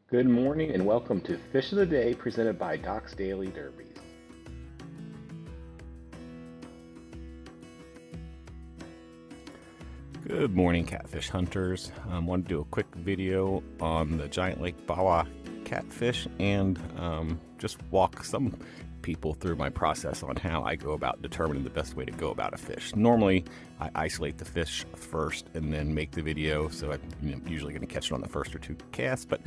Good morning and welcome to Fish of the Day presented by Doc's Daily Derbies. Good morning, catfish hunters. I want to do a quick video on the Giant Lake Bawa catfish and just walk some people through my process on how I go about determining the best way to go about a fish. Normally, I isolate the fish first and then make the video, so I'm usually going to catch it on the first or two casts, but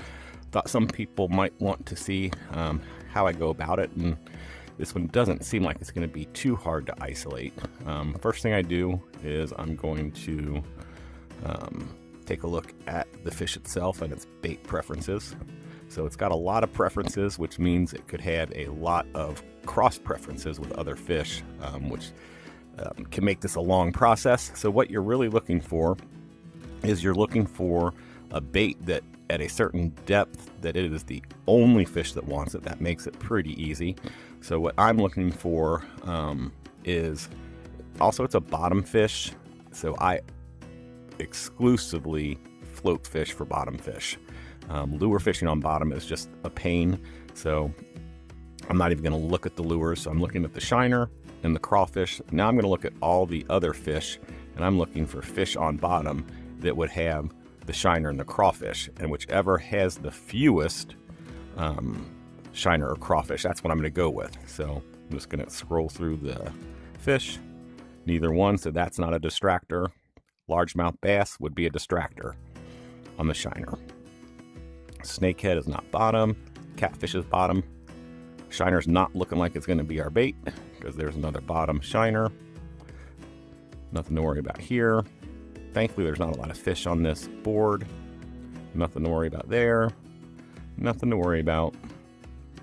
thought some people might want to see how I go about it, and this one doesn't seem like it's going to be too hard to isolate. First thing I do is I'm going to take a look at the fish itself and its bait preferences. So it's got a lot of preferences, which means it could have a lot of cross preferences with other fish, which can make this a long process. So what you're really looking for is you're looking for a bait that at a certain depth that it is the only fish that wants it. That makes it pretty easy. So what I'm looking for is also it's a bottom fish. So I exclusively float fish for bottom fish. Lure fishing on bottom is just a pain. So I'm not even going to look at the lures. So I'm looking at the shiner and the crawfish. Now I'm going to look at all the other fish, and I'm looking for fish on bottom that would have the shiner and the crawfish, and whichever has the fewest shiner or crawfish, that's what I'm going to go with. So I'm just going to scroll through the fish. Neither one, so that's not a distractor. Largemouth bass would be a distractor on the shiner. Snakehead is not bottom. Catfish is bottom. Shiner's not looking like it's going to be our bait because there's another bottom shiner. Nothing to worry about here. Thankfully, there's not a lot of fish on this board. Nothing to worry about there. Nothing to worry about.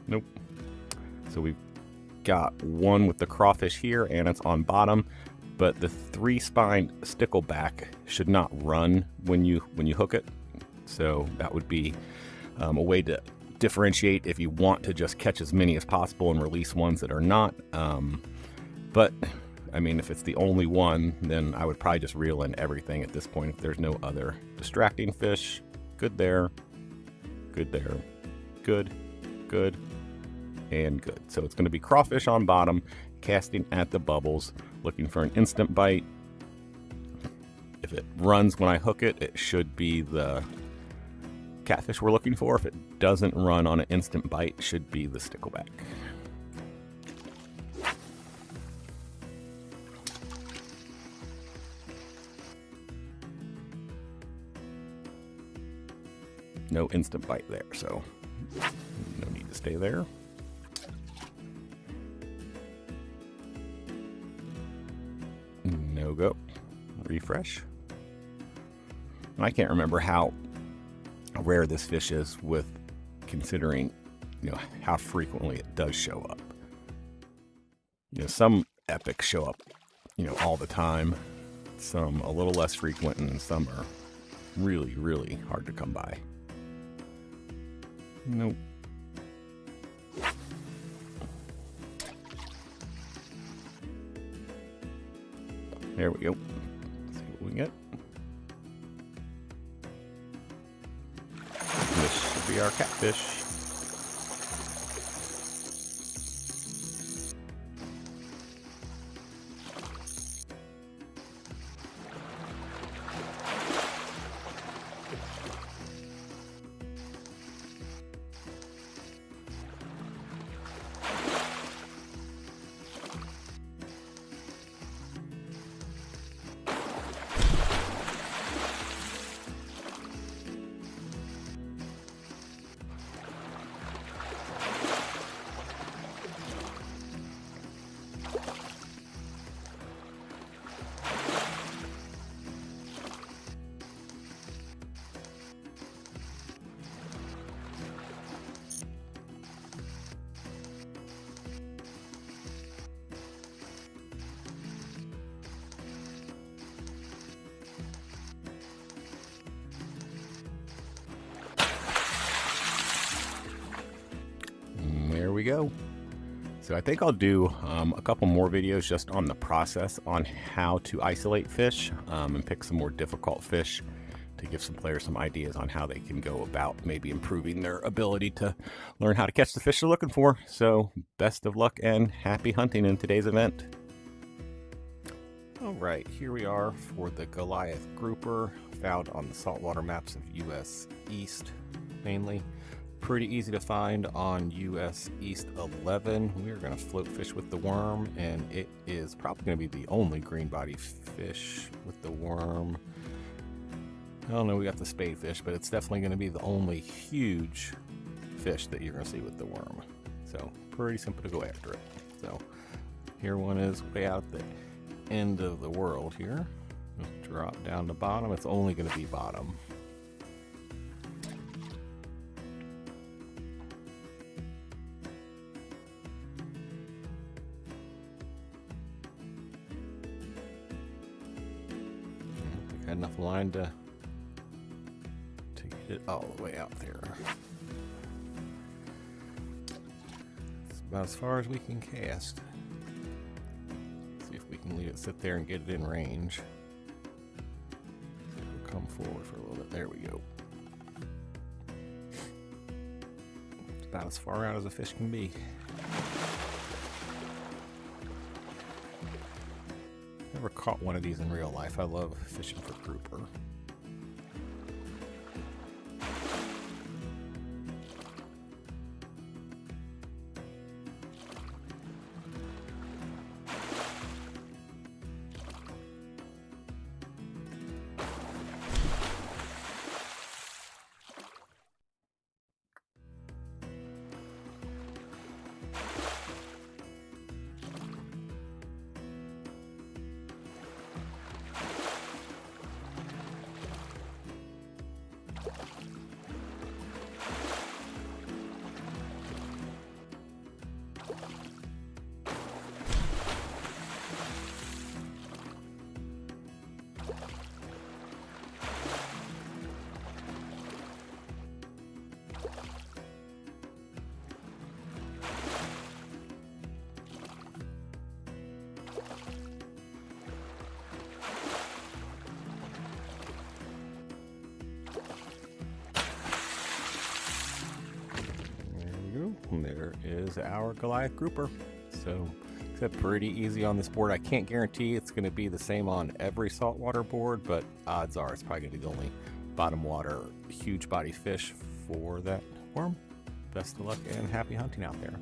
Nope. So we've got one with the crawfish here, and it's on bottom. But the three-spined stickleback should not run when you hook it. So that would be a way to differentiate if you want to just catch as many as possible and release ones that are not. But I mean, if it's the only one, then I would probably just reel in everything at this point if there's no other distracting fish. Good there, good there, good, good, and good. So it's going to be crawfish on bottom, casting at the bubbles, looking for an instant bite. If it runs when I hook it, it should be the catfish we're looking for. If it doesn't run on an instant bite, it should be the stickleback. No instant bite there, so no need to stay there. No go. Refresh. I can't remember how rare this fish is with considering, how frequently it does show up. Some epics show up, all the time. Some a little less frequent, and some are really, really hard to come by. Nope. There we go. Let's see what we get. This should be our catfish. There we go. So I think I'll do a couple more videos just on the process on how to isolate fish and pick some more difficult fish to give some players some ideas on how they can go about maybe improving their ability to learn how to catch the fish they're looking for. So best of luck and happy hunting in today's event. All right, here we are for the Goliath grouper, found on the saltwater maps of US East mainly. Pretty easy to find on US East 11. We're going to float fish with the worm, and it is probably going to be the only green body fish with the worm. I don't know, we got the spade fish, but it's definitely going to be the only huge fish that you're going to see with the worm. So pretty simple to go after it. So here one is way out the end of the world here. We'll drop down to bottom. It's only going to be bottom. Got enough line to get it all the way out there. It's about as far as we can cast. See if we can leave it sit there and get it in range. We'll come forward for a little bit. There we go. It's about as far out as a fish can be. Never caught one of these in real life. I love fishing for grouper. And there is our Goliath grouper. So it's pretty easy on this board. I can't guarantee it's going to be the same on every saltwater board, but odds are it's probably going to be the only bottom water huge body fish for that worm. Best of luck and happy hunting out there.